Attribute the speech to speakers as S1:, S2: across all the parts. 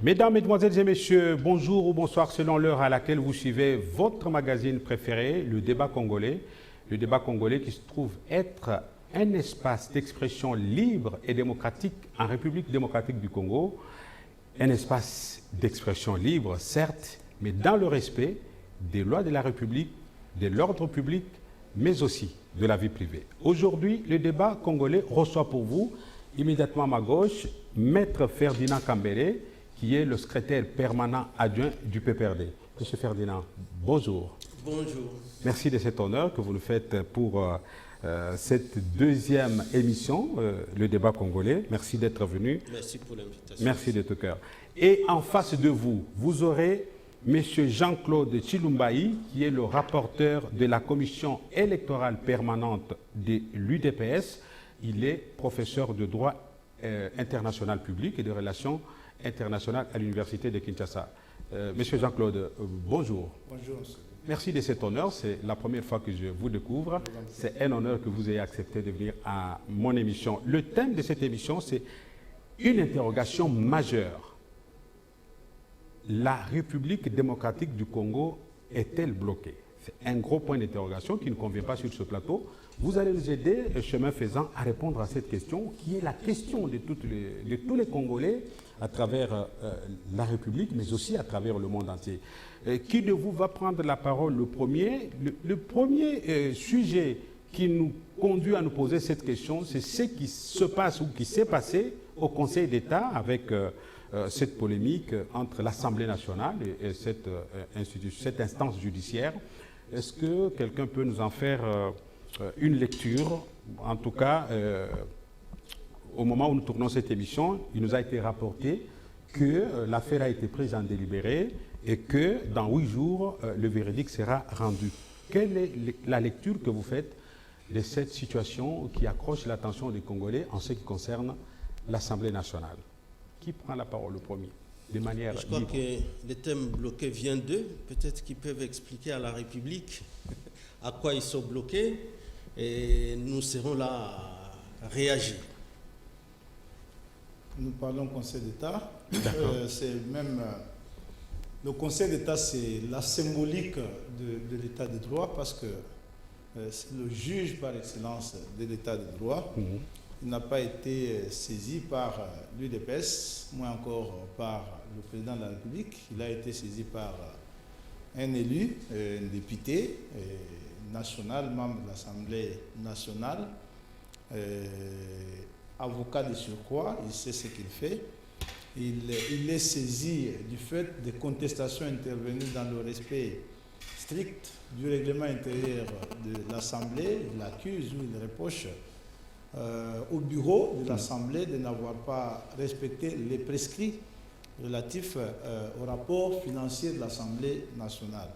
S1: Mesdames, Mesdemoiselles et Messieurs, bonjour ou bonsoir selon l'heure à laquelle vous suivez votre magazine préféré, le débat congolais. Le débat congolais qui se trouve être un espace d'expression libre et démocratique en République démocratique du Congo. Un espace d'expression libre, certes, mais dans le respect des lois de la République, de l'ordre public, mais aussi de la vie privée. Aujourd'hui, le débat congolais reçoit pour vous, immédiatement à ma gauche, Maître Ferdinand Kambere, qui est le secrétaire permanent adjoint du PPRD. Monsieur Ferdinand, bonjour.
S2: Bonjour.
S1: Merci de cet honneur que vous nous faites pour cette deuxième émission, le débat congolais. Merci d'être venu.
S2: Merci pour l'invitation.
S1: Merci de tout cœur. Et en face de vous, vous aurez Monsieur Jean-Claude Tshilumbayi, qui est le rapporteur de la commission électorale permanente de l'UDPS. Il est professeur de droit international public et de relations internationales à l'Université de Kinshasa. Monsieur Jean-Claude, bonjour.
S3: Bonjour, monsieur.
S1: Merci de cet honneur. C'est la première fois que je vous découvre. C'est un honneur que vous ayez accepté de venir à mon émission. Le thème de cette émission, c'est une interrogation majeure. La République démocratique du Congo est-elle bloquée? C'est un gros point d'interrogation qui ne convient pas sur ce plateau. Vous allez nous aider, chemin faisant, à répondre à cette question, qui est la question de tous les Congolais à travers la République, mais aussi à travers le monde entier. Qui de vous va prendre la parole le premier? Le premier sujet qui nous conduit à nous poser cette question, c'est ce qui se passe ou qui s'est passé au Conseil d'État avec cette polémique entre l'Assemblée nationale et cette instance judiciaire. Est-ce que quelqu'un peut nous en faire une lecture? En tout cas, au moment où nous tournons cette émission, il nous a été rapporté que l'affaire a été prise en délibéré et que dans 8 jours, le verdict sera rendu. Quelle est la lecture que vous faites de cette situation qui accroche l'attention des Congolais en ce qui concerne l'Assemblée nationale? Qui prend la parole le premier? De manière
S2: Je crois
S1: libre.
S2: que le thème bloqué vient d'eux. Peut-être qu'ils peuvent expliquer à la République à quoi ils sont bloqués et nous serons là à réagir.
S3: Nous parlons Conseil d'État. C'est même le Conseil d'État, c'est la symbolique de l'État de droit parce que c'est le juge par excellence de l'État de droit. Il n'a pas été saisi par l'UDPS, moins encore par le président de la République. Il a été saisi par un élu, un député national, membre de l'Assemblée nationale, avocat de surcroît, il sait ce qu'il fait. Il est saisi du fait des contestations intervenues dans le respect strict du règlement intérieur de l'Assemblée. Il accuse ou il reproche au bureau de l'Assemblée de n'avoir pas respecté les prescrits relatifs au rapport financier de l'Assemblée nationale.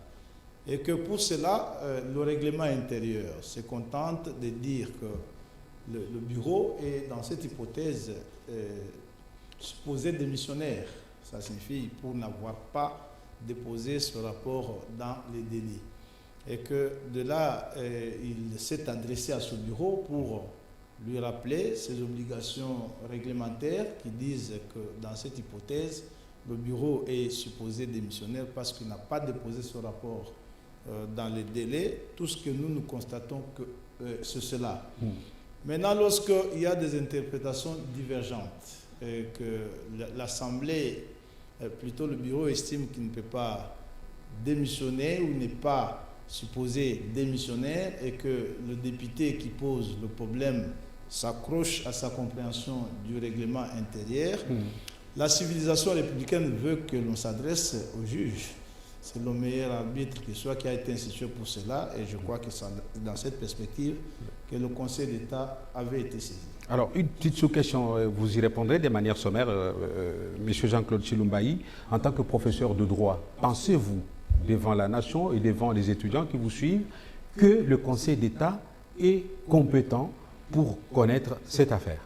S3: Et que pour cela, le règlement intérieur se contente de dire que le bureau est dans cette hypothèse supposé démissionnaire. Ça signifie pour n'avoir pas déposé ce rapport dans les délais. Et que de là, il s'est adressé à ce bureau pour lui rappeler ses obligations réglementaires qui disent que dans cette hypothèse, le bureau est supposé démissionnaire parce qu'il n'a pas déposé ce rapport dans les délais. Tout ce que nous constatons, que c'est cela. Maintenant, lorsqu'il y a des interprétations divergentes, et que l'Assemblée, plutôt le bureau estime qu'il ne peut pas démissionner ou n'est pas supposé démissionnaire et que le député qui pose le problème s'accroche à sa compréhension du règlement intérieur, la civilisation républicaine veut que l'on s'adresse au juge. C'est le meilleur arbitre qui soit qui a été institué pour cela et je crois que c'est dans cette perspective que le Conseil d'État avait été saisi.
S1: Alors, une petite sous-question, vous y répondrez de manière sommaire, M. Jean-Claude Tshilumbayi, en tant que professeur de droit, pensez-vous, devant la nation et devant les étudiants qui vous suivent, que le Conseil d'État est compétent pour connaître cette affaire?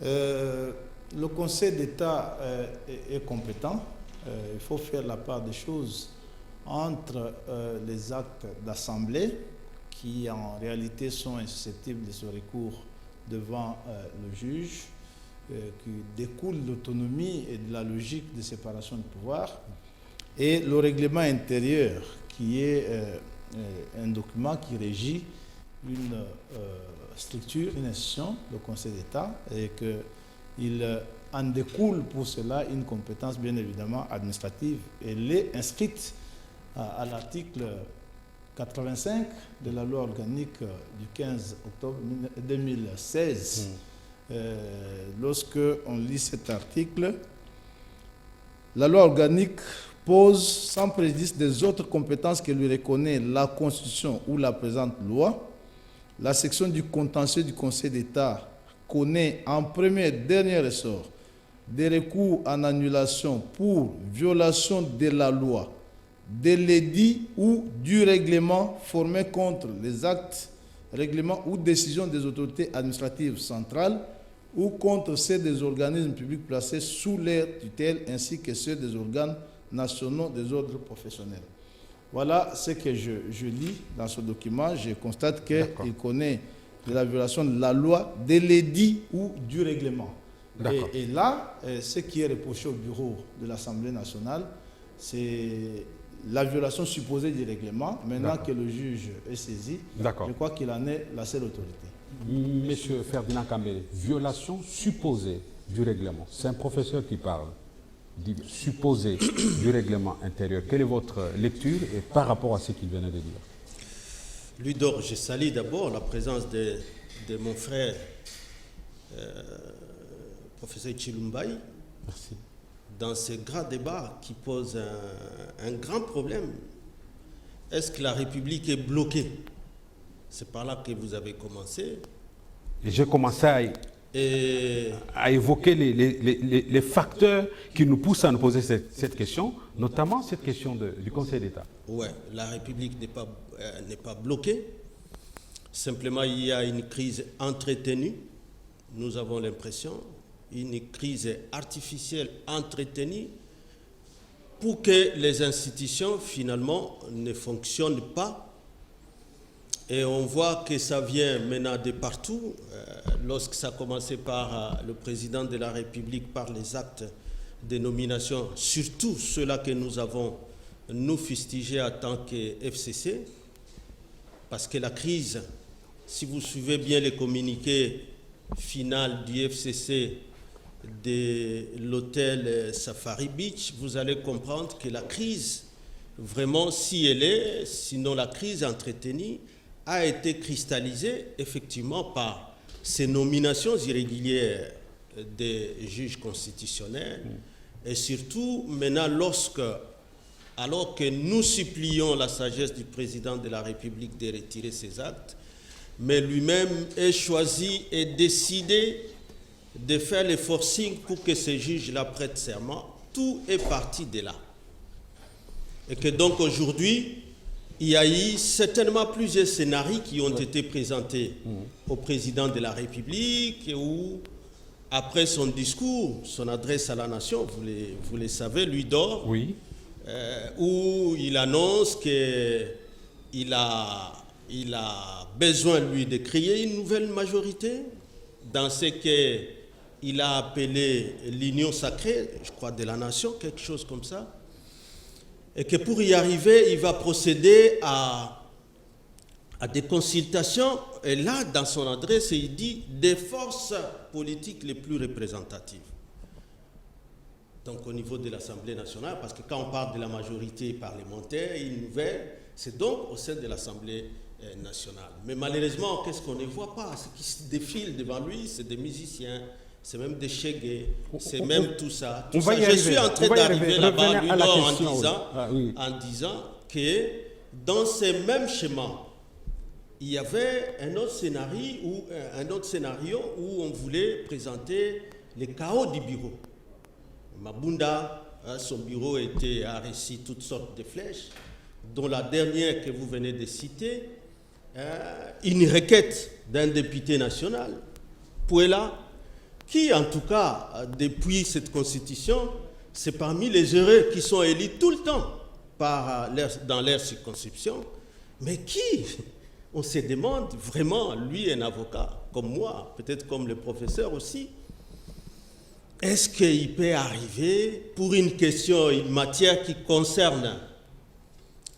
S3: Le Conseil d'État est compétent. Il faut faire la part des choses entre les actes d'assemblée qui en réalité sont insusceptibles de ce recours devant le juge qui découle de l'autonomie et de la logique de séparation de pouvoir, et le règlement intérieur, qui est un document qui régit une structure, une institution, le Conseil d'État, et qu'il en découle pour cela une compétence bien évidemment administrative. Elle est inscrite à l'article 85 de la loi organique du 15 octobre 2016. Lorsque on lit cet article, la loi organique pose, sans préjudice des autres compétences que lui reconnaît la Constitution ou la présente loi, la section du contentieux du Conseil d'État connaît en premier et dernier ressort des recours en annulation pour violation de la loi, de l'édit ou du règlement formé contre les actes, règlements ou décisions des autorités administratives centrales ou contre ceux des organismes publics placés sous leur tutelle ainsi que ceux des organes nationaux des ordres professionnels. Voilà ce que je lis dans ce document. Je constate qu'il connaît de la violation de la loi, de l'édit ou du règlement. Et là, ce qui est reproché au bureau de l'Assemblée nationale, c'est la violation supposée du règlement. Maintenant que le juge est saisi, je crois qu'il en est la seule autorité.
S1: Monsieur Ferdinand Kambélé, violation supposée du règlement. C'est un professeur qui parle. Dit supposée du règlement intérieur. Quelle est votre lecture et par rapport à ce qu'il venait de dire?
S2: Ludor, je salue d'abord la présence de mon frère, professeur Chilumbaï.
S1: Merci.
S2: Dans ce grand débat qui pose un grand problème. Est-ce que la République est bloquée? C'est par là que vous avez commencé.
S1: Et j'ai commencé à évoquer les facteurs qui nous poussent à nous poser cette question, notamment cette question du Conseil d'État.
S2: Oui, la République n'est pas bloquée. Simplement, il y a une crise entretenue. Nous avons l'impression, une crise artificielle entretenue pour que les institutions, finalement, ne fonctionnent pas. Et on voit que ça vient maintenant de partout. Lorsque ça a commencé par le président de la République, par les actes de nomination, surtout ceux-là que nous avons, nous, fustigés en tant que FCC, parce que la crise, si vous suivez bien les communiqués final du FCC de l'hôtel Safari Beach, vous allez comprendre que la crise, vraiment, si elle est, sinon la crise entretenue, a été cristallisée effectivement par ces nominations irrégulières des juges constitutionnels et surtout maintenant alors que nous supplions la sagesse du président de la République de retirer ces actes, mais lui-même est choisi et décidé de faire les forcing pour que ces juges-là prêtent serment. Tout est parti de là. Et que donc aujourd'hui, il y a eu certainement plusieurs scénarios qui ont été présentés au président de la République où, après son discours, son adresse à la nation, vous le savez, Ludor,
S1: oui.
S2: Où il annonce qu'il a besoin, lui, de créer une nouvelle majorité dans ce qu'il a appelé l'union sacrée, je crois, de la nation, quelque chose comme ça. Et que pour y arriver, il va procéder à des consultations. Et là, dans son adresse, il dit des forces politiques les plus représentatives. Donc au niveau de l'Assemblée nationale, parce que quand on parle de la majorité parlementaire, une nouvelle, c'est donc au sein de l'Assemblée nationale. Mais malheureusement, qu'est-ce qu'on ne voit pas? Ce qui se défile devant lui, c'est des musiciens, c'est même des chégués, c'est même tout ça. Je suis en train d'arriver là-bas, en disant que dans ces mêmes schémas, il y avait un autre scénario où on voulait présenter les chaos du bureau. Mabunda, son bureau a reçu toutes sortes de flèches, dont la dernière que vous venez de citer, une requête d'un député national, Pouela, qui en tout cas, depuis cette constitution, c'est parmi les heureux qui sont élus tout le temps dans leur circonscription, mais qui, on se demande vraiment, lui un avocat comme moi, peut-être comme le professeur aussi, est-ce qu'il peut arriver pour une question, une matière qui concerne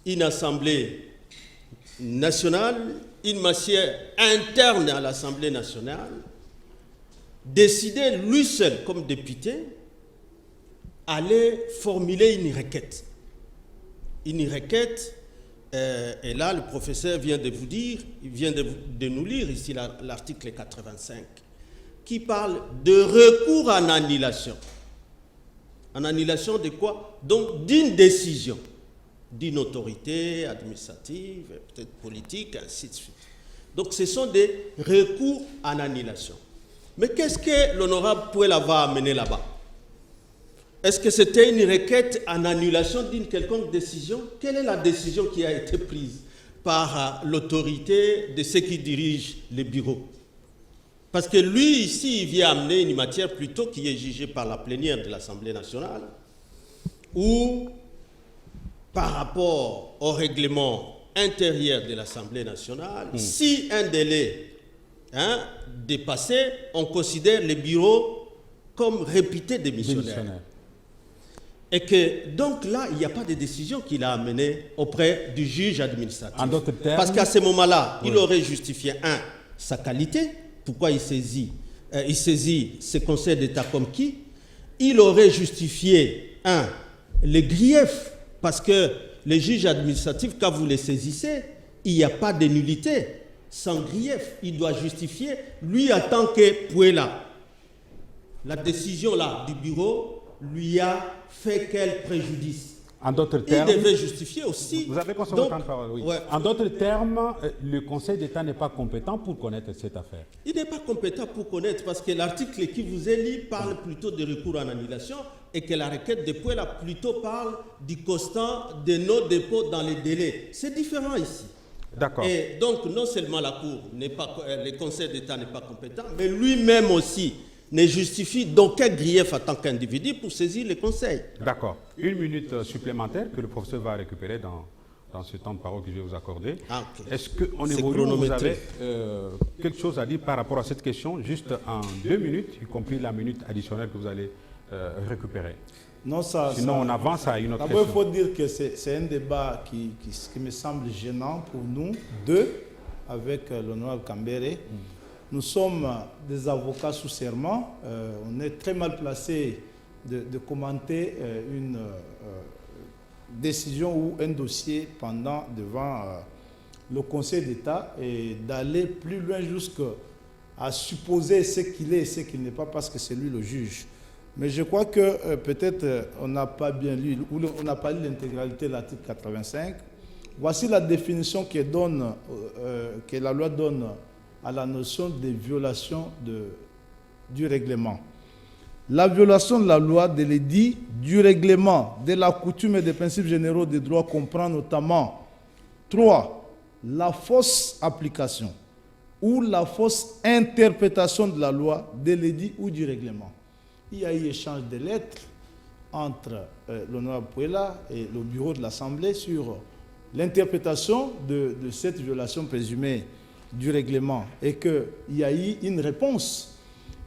S2: une assemblée nationale, une matière interne à l'Assemblée nationale, décider lui seul comme député, aller formuler une requête. Une requête, et là le professeur vient de vous dire, il vient de nous lire ici l'article 85, qui parle de recours en annulation. En annulation de quoi? Donc d'une décision d'une autorité administrative, peut-être politique, ainsi de suite. Donc ce sont des recours en annulation. Mais qu'est-ce que l'honorable Pouella va amener là-bas? Est-ce que c'était une requête en annulation d'une quelconque décision? Quelle est la décision qui a été prise par l'autorité de ceux qui dirigent les bureaux? Parce que lui, ici, il vient amener une matière plutôt qui est jugée par la plénière de l'Assemblée nationale, ou par rapport au règlement intérieur de l'Assemblée nationale, si un délai dépassé, on considère les bureaux comme réputés démissionnaires. Et que, donc là, il n'y a pas de décision qu'il a amenée auprès du juge administratif.
S1: En d'autres termes,
S2: parce qu'à ce moment-là, il aurait justifié, sa qualité, pourquoi il saisit ce conseil d'État comme qui? Il aurait justifié, les griefs, parce que les juges administratifs, quand vous les saisissez, il n'y a pas de nullité, sans grief. Il doit justifier, lui, en tant que Pouella, la décision là du bureau lui a fait quel préjudice?
S1: En d'autres termes,
S2: il devait justifier aussi.
S1: Vous avez consommé autant de parole, oui.
S2: Ouais.
S1: En d'autres termes, le Conseil d'État n'est pas compétent pour connaître cette affaire.
S2: Il n'est pas compétent pour connaître parce que l'article qui vous est lu parle plutôt de recours en annulation et que la requête de Pouella plutôt parle du constat de nos dépôts dans les délais. C'est différent ici.
S1: D'accord.
S2: Et donc, non seulement la Cour n'est pas, le Conseil d'État n'est pas compétent, mais lui-même aussi ne justifie d'aucun grief en tant qu'individu pour saisir les conseils.
S1: D'accord. Une minute supplémentaire que le professeur va récupérer dans ce temps de parole que je vais vous accorder.
S2: Ah, okay.
S1: Est-ce qu'en évoluant, vous avez quelque chose à dire par rapport à cette question, juste en 2 minutes, y compris la minute additionnelle que vous allez récupérer?
S3: Non,
S1: sinon, on avance à une autre
S3: question.
S1: D'abord,
S3: il faut dire que c'est un débat qui me semble gênant pour nous deux, avec l'honorable Kambere. Nous sommes des avocats sous serment. On est très mal placé de commenter une décision ou un dossier devant le Conseil d'État et d'aller plus loin jusqu'à supposer ce qu'il est et ce qu'il n'est pas parce que c'est lui le juge. Mais je crois que peut-être on n'a pas bien lu ou on n'a pas lu l'intégralité de l'article 85. Voici la définition que la loi donne à la notion de violation du règlement. La violation de la loi, de l'édit, du règlement, de la coutume et des principes généraux des droits comprend notamment 3. La fausse application ou la fausse interprétation de la loi, de l'édit ou du règlement. Il y a eu échange de lettres entre l'honorable Pouella et le bureau de l'Assemblée sur l'interprétation de cette violation présumée du règlement et qu'il y a eu une réponse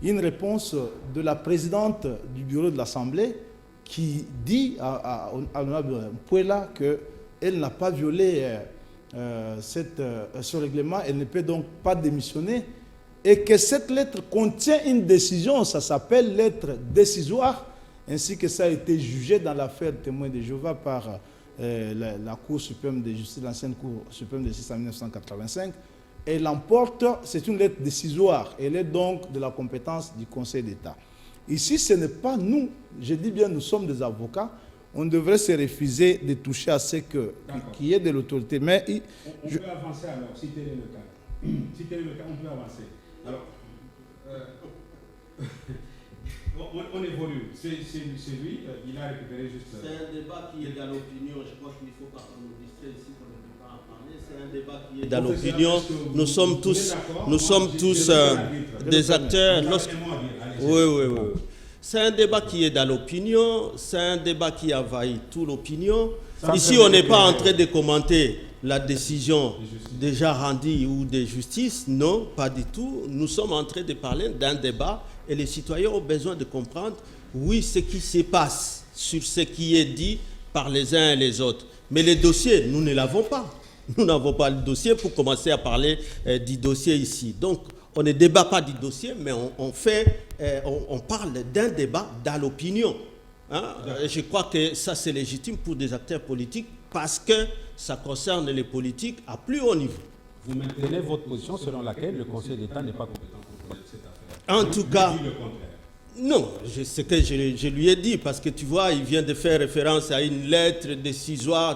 S3: de la présidente du bureau de l'Assemblée qui dit à l'honorable Pouella qu'elle n'a pas violé ce règlement, elle ne peut donc pas démissionner et que cette lettre contient une décision, ça s'appelle lettre décisoire, ainsi que ça a été jugé dans l'affaire Témoins de Jéhovah par la Cour suprême de justice, l'ancienne Cour suprême de justice en 1985. Elle emporte, c'est une lettre décisoire, elle est donc de la compétence du Conseil d'État. Ici, ce n'est pas nous, je dis bien nous sommes des avocats, on devrait se refuser de toucher à ce qui est de l'autorité. Mais
S1: on peut avancer alors, si tel est le cas. Si tel est le cas, on peut avancer. Alors, on évolue. C'est lui, il a récupéré juste...
S2: C'est un débat qui est dans l'opinion, je crois qu'il ne faut pas qu'on nous distrait ici pour ne pas en parler. C'est un débat qui est dans l'opinion. Nous sommes tous des acteurs. Oui. C'est un débat qui est dans l'opinion, c'est un débat qui envahit toute l'opinion. Ici, on n'est pas en train de commenter la décision déjà rendue ou de justice. Non, pas du tout. Nous sommes en train de parler d'un débat et les citoyens ont besoin de comprendre, oui, ce qui se passe sur ce qui est dit par les uns et les autres. Mais les dossiers, nous ne l'avons pas. Nous n'avons pas le dossier pour commencer à parler du dossier ici. Donc, on ne débat pas du dossier, mais on parle d'un débat dans l'opinion. Hein? Je crois que ça, c'est légitime pour des acteurs politiques parce que ça concerne les politiques à plus haut niveau.
S1: Vous maintenez votre position selon laquelle le Conseil d'État n'est pas compétent pour cette affaire.
S2: En tout cas, non, c'est ce que je lui ai dit, parce que tu vois, il vient de faire référence à une lettre décisoire